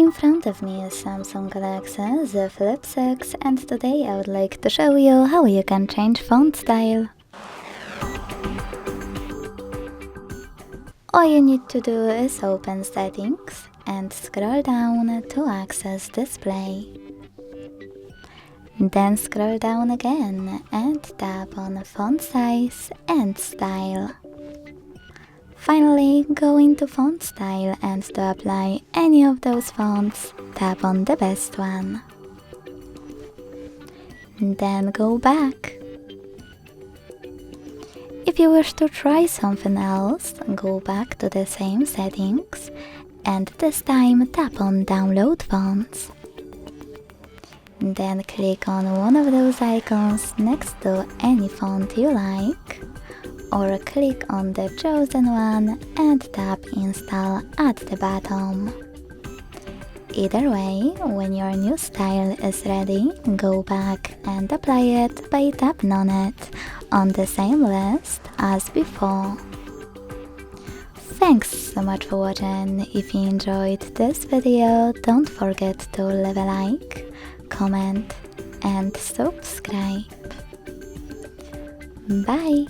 In front of me is Samsung Galaxy Z Flip 6 and today I would like to show you how you can change font style. All you need to do is open Settings and scroll down to access Display. Then scroll down again and tap on Font Size and Style. Finally, go into Font Style and to apply any of those fonts, tap on the best one. Then go back. If you wish to try something else, go back to the same settings and this time tap on Download Fonts. Then click on one of those icons next to any font you like, or click on the chosen one and tap Install at the bottom. Either way, when your new style is ready, go back and apply it by tapping on it on the same list as before. Thanks so much for watching. If you enjoyed this video, don't forget to leave a like, comment and subscribe. Bye!